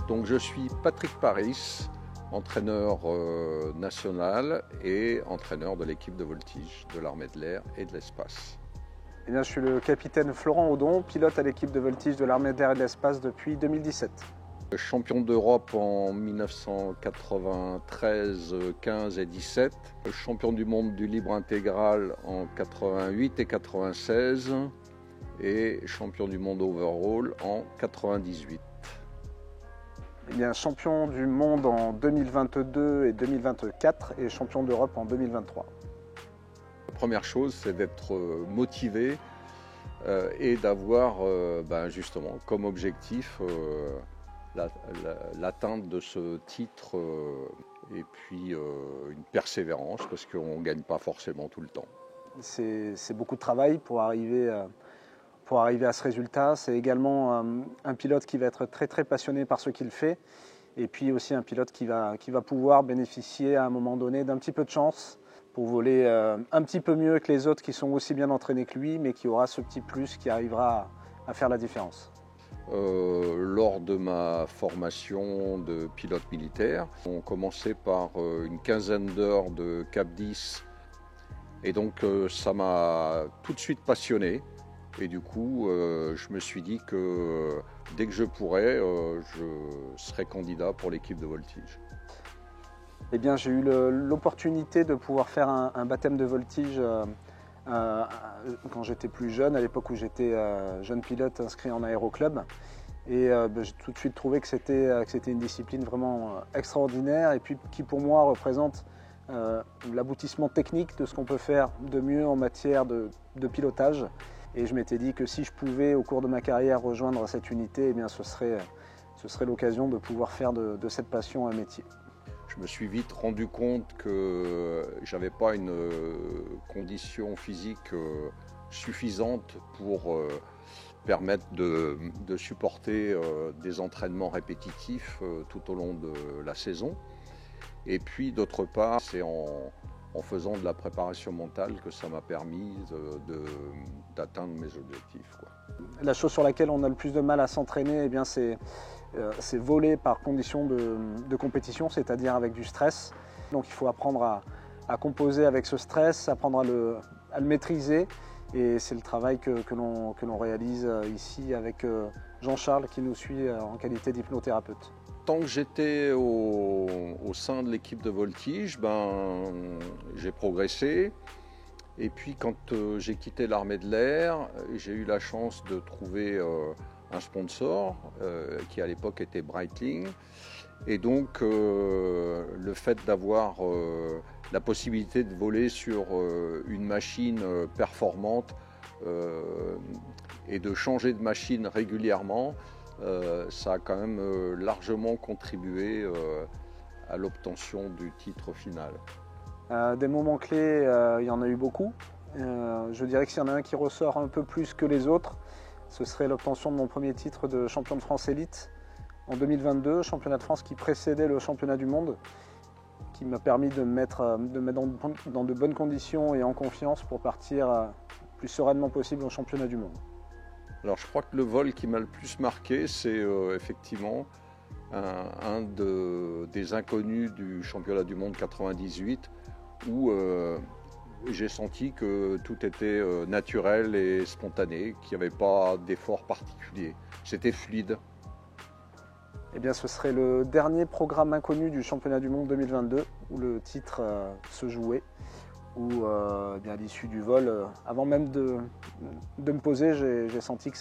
Donc je suis Patrick Paris, entraîneur national et entraîneur de l'équipe de voltige de l'armée de l'air et de l'espace. Eh bien, je suis le capitaine Florent Audon, pilote à l'équipe de voltige de l'armée de l'air et de l'espace depuis 2017. Champion d'Europe en 1993, 15 et 17. Champion du monde du libre intégral en 88 et 96. Et champion du monde overall en 98. Eh bien, champion du monde en 2022 et 2024 et champion d'Europe en 2023. La première chose, c'est d'être motivé et d'avoir justement comme objectif l'atteinte de ce titre et puis une persévérance parce qu'on ne gagne pas forcément tout le temps. C'est beaucoup de travail pour arriver à ce résultat. C'est également un pilote qui va être très passionné par ce qu'il fait et puis aussi un pilote qui va pouvoir bénéficier à un moment donné d'un petit peu de chance pour voler un petit peu mieux que les autres qui sont aussi bien entraînés que lui, mais qui aura ce petit plus qui arrivera à faire la différence. Lors de ma formation de pilote militaire, on commençait par une quinzaine d'heures de Cap 10 et donc ça m'a tout de suite passionné et du coup je me suis dit que dès que je pourrais, je serais candidat pour l'équipe de voltige. Eh bien, j'ai eu l'opportunité de pouvoir faire un baptême de voltige quand j'étais plus jeune, à l'époque où j'étais jeune pilote inscrit en aéroclub. Et j'ai tout de suite trouvé que c'était une discipline vraiment extraordinaire et puis qui pour moi représente l'aboutissement technique de ce qu'on peut faire de mieux en matière de pilotage. Et je m'étais dit que si je pouvais au cours de ma carrière rejoindre cette unité, eh bien, ce serait l'occasion de pouvoir faire de cette passion un métier. Je me suis vite rendu compte que je n'avais pas une condition physique suffisante pour permettre de supporter des entraînements répétitifs tout au long de la saison. Et puis d'autre part, c'est en faisant de la préparation mentale que ça m'a permis d'atteindre mes objectifs, quoi. La chose sur laquelle on a le plus de mal à s'entraîner, eh bien, c'est voler par condition de compétition, c'est-à-dire avec du stress. Donc il faut apprendre à composer avec ce stress, apprendre à le maîtriser. Et c'est le travail que l'on réalise ici avec Jean-Charles qui nous suit en qualité d'hypnothérapeute. Tant que j'étais au sein de l'équipe de voltige, j'ai progressé. Et puis quand j'ai quitté l'armée de l'air, j'ai eu la chance de trouver un sponsor qui à l'époque était Breitling. Et donc le fait d'avoir la possibilité de voler sur une machine performante et de changer de machine régulièrement, ça a quand même largement contribué à l'obtention du titre final. Des moments clés, il y en a eu beaucoup. Je dirais que s'il y en a un qui ressort un peu plus que les autres, ce serait l'obtention de mon premier titre de champion de France élite en 2022, championnat de France qui précédait le championnat du monde, qui m'a permis de me mettre dans de bonnes conditions et en confiance pour partir le plus sereinement possible au championnat du monde. Alors je crois que le vol qui m'a le plus marqué, c'est effectivement un des inconnus du championnat du monde 98 où j'ai senti que tout était naturel et spontané, qu'il n'y avait pas d'effort particulier. C'était fluide. Eh bien, ce serait le dernier programme inconnu du championnat du monde 2022 où le titre se jouait. Où à l'issue du vol, avant même de me poser, j'ai senti que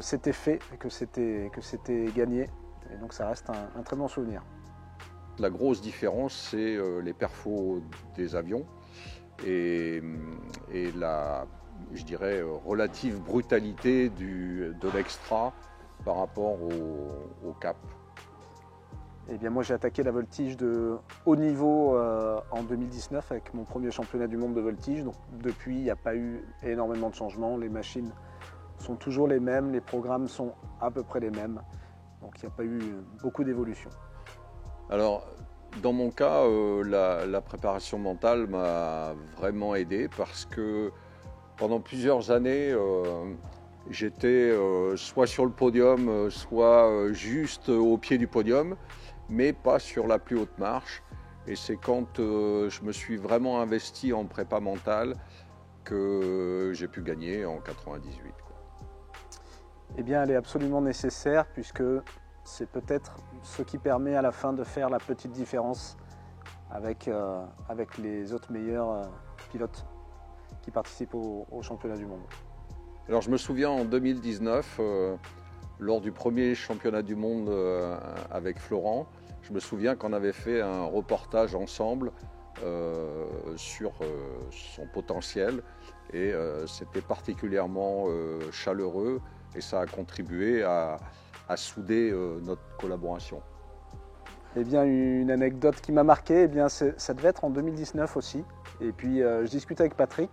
c'était fait, que c'était gagné. Et donc ça reste un très bon souvenir. La grosse différence, c'est les perfos des avions et la, je dirais, relative brutalité de l'extra par rapport au cap. Eh bien, moi, j'ai attaqué la voltige de haut niveau en 2019 avec mon premier championnat du monde de voltige. Donc, depuis, il n'y a pas eu énormément de changements. Les machines sont toujours les mêmes, les programmes sont à peu près les mêmes. Donc, il n'y a pas eu beaucoup d'évolution. Alors, dans mon cas, la préparation mentale m'a vraiment aidé parce que pendant plusieurs années, j'étais soit sur le podium, soit juste au pied du podium, mais pas sur la plus haute marche. Et c'est quand je me suis vraiment investi en prépa mentale que j'ai pu gagner en 98. Eh bien, elle est absolument nécessaire puisque c'est peut-être ce qui permet à la fin de faire la petite différence avec les autres meilleurs pilotes qui participent au championnat du monde. Alors je me souviens en 2019, lors du premier championnat du monde avec Florent, je me souviens qu'on avait fait un reportage ensemble sur son potentiel et c'était particulièrement chaleureux et ça a contribué à souder notre collaboration. Eh bien, une anecdote qui m'a marqué, eh bien, ça devait être en 2019 aussi. Et puis je discutais avec Patrick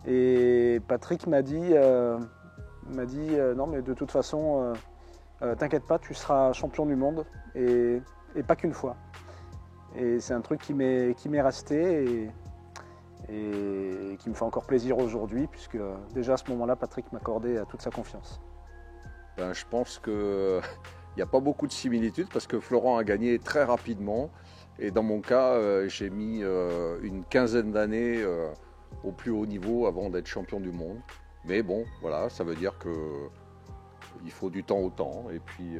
et Patrick m'a dit non mais de toute façon t'inquiète pas, tu seras champion du monde et pas qu'une fois. Et c'est un truc qui m'est resté et qui me fait encore plaisir aujourd'hui puisque déjà à ce moment-là Patrick m'accordait toute sa confiance. Ben, je pense qu'il n'y a pas beaucoup de similitudes parce que Florent a gagné très rapidement et dans mon cas j'ai mis une quinzaine d'années au plus haut niveau avant d'être champion du monde. Mais bon, voilà, ça veut dire qu'il faut du temps au temps et puis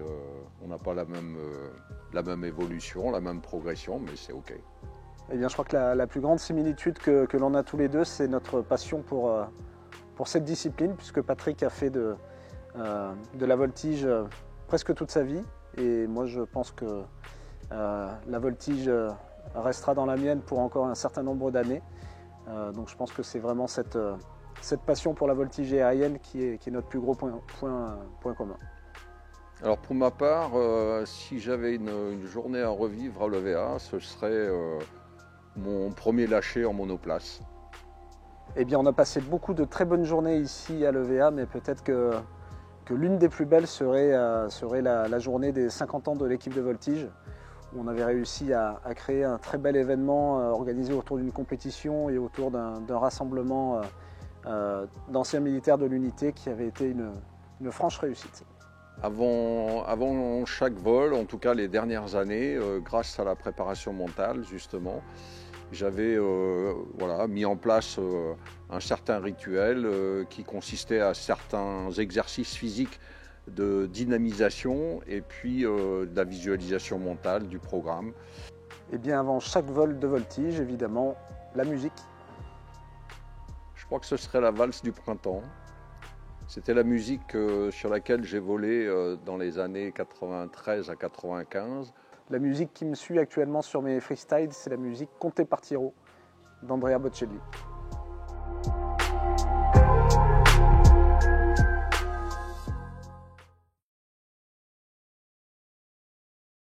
on n'a pas la même évolution, la même progression, mais c'est OK. Eh bien, je crois que la plus grande similitude que l'on a tous les deux, c'est notre passion pour cette discipline, puisque Patrick a fait de la voltige presque toute sa vie. Et moi, je pense que la voltige restera dans la mienne pour encore un certain nombre d'années. Donc je pense que c'est vraiment cette passion pour la voltige aérienne qui est notre plus gros point commun. Alors pour ma part, si j'avais une journée à revivre à l'EVA, ce serait mon premier lâcher en monoplace. Eh bien, on a passé beaucoup de très bonnes journées ici à l'EVA, mais peut-être que l'une des plus belles serait la journée des 50 ans de l'équipe de voltige, où on avait réussi à créer un très bel événement organisé autour d'une compétition et autour d'un rassemblement d'anciens militaires de l'unité qui avait été une franche réussite. Avant chaque vol, en tout cas les dernières années, grâce à la préparation mentale justement, j'avais mis en place un certain rituel qui consistait à certains exercices physiques de dynamisation et puis de la visualisation mentale du programme. Et bien avant chaque vol de voltige, évidemment, la musique. Je crois que ce serait la valse du printemps. C'était la musique sur laquelle j'ai volé dans les années 93 à 95. La musique qui me suit actuellement sur mes freestyles, c'est la musique Conte Partiro d'Andrea Bocelli.